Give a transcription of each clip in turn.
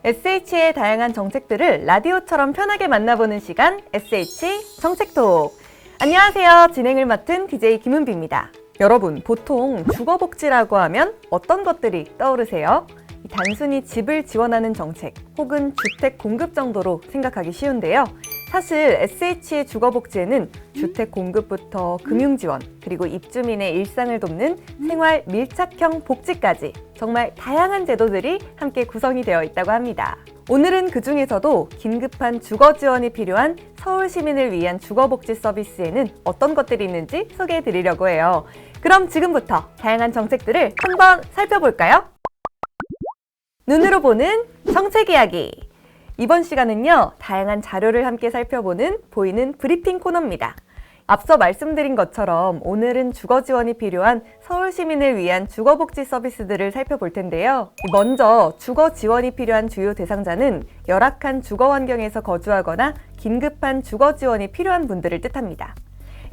SH의 다양한 정책들을 라디오처럼 편하게 만나보는 시간, SH 정책톡. 안녕하세요. 진행을 맡은 DJ 김은비입니다. 여러분, 보통 주거복지라고 하면 어떤 것들이 떠오르세요? 단순히 집을 지원하는 정책 혹은 주택 공급 정도로 생각하기 쉬운데요. 사실 SH의 주거복지에는 주택 공급부터 금융지원, 그리고 입주민의 일상을 돕는 생활 밀착형 복지까지 정말 다양한 제도들이 함께 구성이 되어 있다고 합니다. 오늘은 그 중에서도 긴급한 주거 지원이 필요한 서울 시민을 위한 주거복지 서비스에는 어떤 것들이 있는지 소개해 드리려고 해요. 그럼 지금부터 다양한 정책들을 한번 살펴볼까요? 눈으로 보는 정책 이야기. 이번 시간은요, 다양한 자료를 함께 살펴보는 보이는 브리핑 코너입니다. 앞서 말씀드린 것처럼 오늘은 주거 지원이 필요한 서울 시민을 위한 주거복지 서비스들을 살펴볼 텐데요. 먼저 주거 지원이 필요한 주요 대상자는 열악한 주거 환경에서 거주하거나 긴급한 주거 지원이 필요한 분들을 뜻합니다.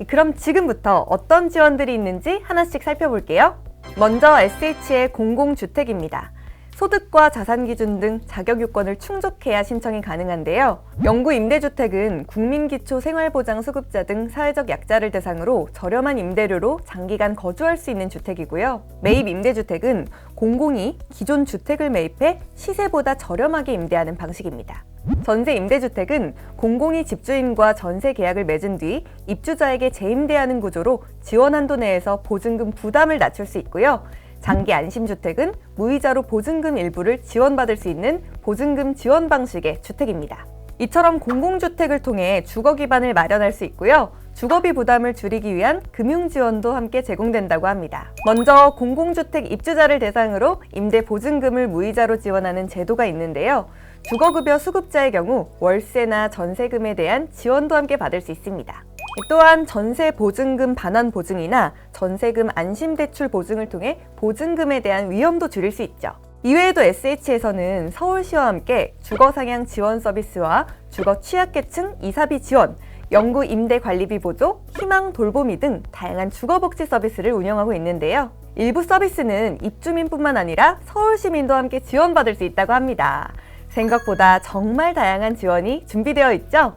그럼 지금부터 어떤 지원들이 있는지 하나씩 살펴볼게요. 먼저 SH의 공공주택입니다. 소득과 자산 기준 등 자격 요건을 충족해야 신청이 가능한데요. 영구 임대주택은 국민기초생활보장수급자 등 사회적 약자를 대상으로 저렴한 임대료로 장기간 거주할 수 있는 주택이고요. 매입 임대주택은 공공이 기존 주택을 매입해 시세보다 저렴하게 임대하는 방식입니다. 전세 임대주택은 공공이 집주인과 전세 계약을 맺은 뒤 입주자에게 재임대하는 구조로 지원 한도 내에서 보증금 부담을 낮출 수 있고요. 장기 안심주택은 무이자로 보증금 일부를 지원받을 수 있는 보증금 지원 방식의 주택입니다. 이처럼 공공주택을 통해 주거 기반을 마련할 수 있고요. 주거비 부담을 줄이기 위한 금융지원도 함께 제공된다고 합니다. 먼저 공공주택 입주자를 대상으로 임대 보증금을 무이자로 지원하는 제도가 있는데요. 주거급여 수급자의 경우 월세나 전세금에 대한 지원도 함께 받을 수 있습니다. 또한 전세 보증금 반환 보증이나 전세금 안심대출 보증을 통해 보증금에 대한 위험도 줄일 수 있죠. 이외에도 SH에서는 서울시와 함께 주거상향 지원 서비스와 주거 취약계층 이사비 지원, 영구 임대 관리비 보조, 희망 돌보미 등 다양한 주거복지 서비스를 운영하고 있는데요. 일부 서비스는 입주민뿐만 아니라 서울시민도 함께 지원받을 수 있다고 합니다. 생각보다 정말 다양한 지원이 준비되어 있죠?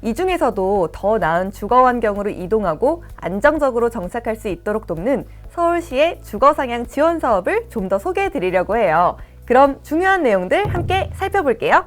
이 중에서도 더 나은 주거 환경으로 이동하고 안정적으로 정착할 수 있도록 돕는 서울시의 주거상향 지원 사업을 좀 더 소개해 드리려고 해요. 그럼 중요한 내용들 함께 살펴볼게요.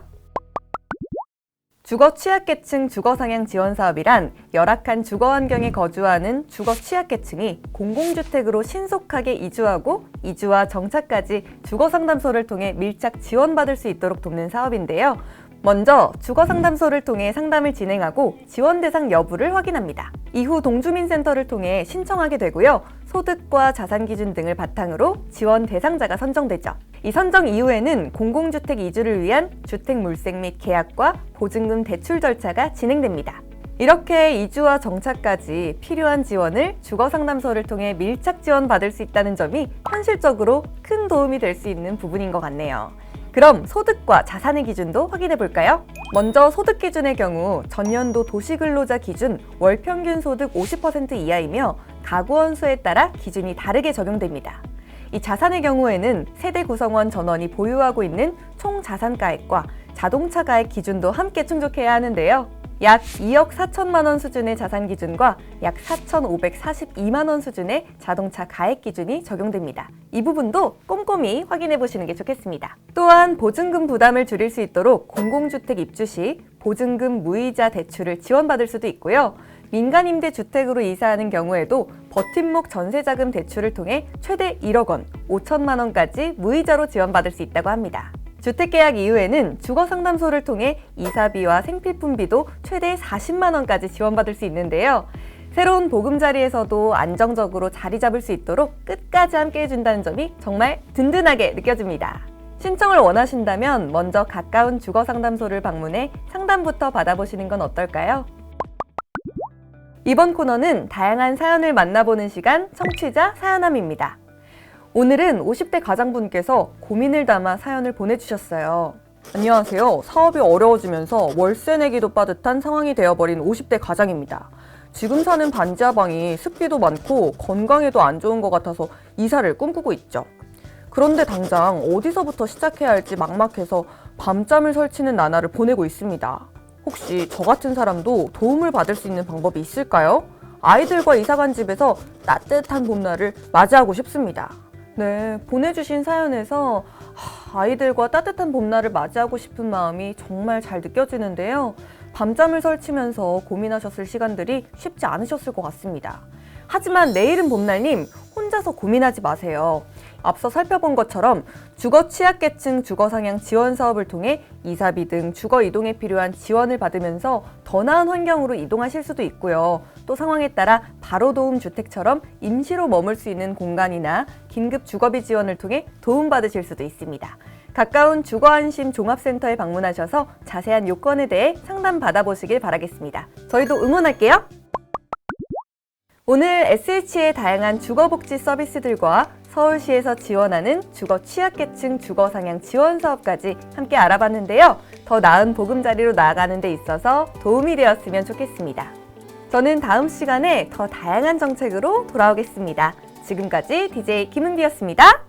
주거 취약계층 주거상향 지원 사업이란 열악한 주거 환경에 거주하는 주거 취약계층이 공공주택으로 신속하게 이주하고 이주와 정착까지 주거상담소를 통해 밀착 지원받을 수 있도록 돕는 사업인데요. 먼저 주거상담소를 통해 상담을 진행하고 지원 대상 여부를 확인합니다. 이후 동주민센터를 통해 신청하게 되고요. 소득과 자산 기준 등을 바탕으로 지원 대상자가 선정되죠. 이 선정 이후에는 공공주택 이주를 위한 주택 물색 및 계약과 보증금 대출 절차가 진행됩니다. 이렇게 이주와 정착까지 필요한 지원을 주거상담소를 통해 밀착 지원받을 수 있다는 점이 현실적으로 큰 도움이 될 수 있는 부분인 것 같네요. 그럼 소득과 자산의 기준도 확인해 볼까요? 먼저 소득 기준의 경우 전년도 도시근로자 기준 월평균 소득 50% 이하이며 가구원 수에 따라 기준이 다르게 적용됩니다. 이 자산의 경우에는 세대 구성원 전원이 보유하고 있는 총 자산가액과 자동차 가액 기준도 함께 충족해야 하는데요. 약 2억 4천만 원 수준의 자산 기준과 약 4,542만 원 수준의 자동차 가액 기준이 적용됩니다. 이 부분도 꼼꼼히 확인해 보시는 게 좋겠습니다. 또한 보증금 부담을 줄일 수 있도록 공공주택 입주 시 보증금 무이자 대출을 지원받을 수도 있고요. 민간임대주택으로 이사하는 경우에도 버팀목 전세자금 대출을 통해 최대 1억 원, 5천만 원까지 무이자로 지원받을 수 있다고 합니다. 주택계약 이후에는 주거상담소를 통해 이사비와 생필품비도 최대 40만 원까지 지원받을 수 있는데요. 새로운 보금자리에서도 안정적으로 자리 잡을 수 있도록 끝까지 함께 해준다는 점이 정말 든든하게 느껴집니다. 신청을 원하신다면 먼저 가까운 주거상담소를 방문해 상담부터 받아보시는 건 어떨까요? 이번 코너는 다양한 사연을 만나보는 시간 청취자 사연함입니다. 오늘은 50대 가장분께서 고민을 담아 사연을 보내주셨어요. 안녕하세요. 사업이 어려워지면서 월세 내기도 빠듯한 상황이 되어버린 50대 가장입니다. 지금 사는 반지하방이 습기도 많고 건강에도 안 좋은 것 같아서 이사를 꿈꾸고 있죠. 그런데 당장 어디서부터 시작해야 할지 막막해서 밤잠을 설치는 나날을 보내고 있습니다. 혹시 저 같은 사람도 도움을 받을 수 있는 방법이 있을까요? 아이들과 이사간 집에서 따뜻한 봄날을 맞이하고 싶습니다. 네, 보내주신 사연에서 아이들과 따뜻한 봄날을 맞이하고 싶은 마음이 정말 잘 느껴지는데요. 밤잠을 설치면서 고민하셨을 시간들이 쉽지 않으셨을 것 같습니다. 하지만 내일은 봄날님, 혼자서 고민하지 마세요. 앞서 살펴본 것처럼 주거 취약계층 주거상향 지원 사업을 통해 이사비 등 주거 이동에 필요한 지원을 받으면서 더 나은 환경으로 이동하실 수도 있고요. 또 상황에 따라 바로 도움 주택처럼 임시로 머물 수 있는 공간이나 긴급 주거비 지원을 통해 도움받으실 수도 있습니다. 가까운 주거안심 종합센터에 방문하셔서 자세한 요건에 대해 상담 받아보시길 바라겠습니다. 저희도 응원할게요. 오늘 SH의 다양한 주거복지 서비스들과 서울시에서 지원하는 주거 취약계층 주거상향 지원 사업까지 함께 알아봤는데요. 더 나은 보금자리로 나아가는 데 있어서 도움이 되었으면 좋겠습니다. 저는 다음 시간에 더 다양한 정책으로 돌아오겠습니다. 지금까지 DJ 김은비였습니다.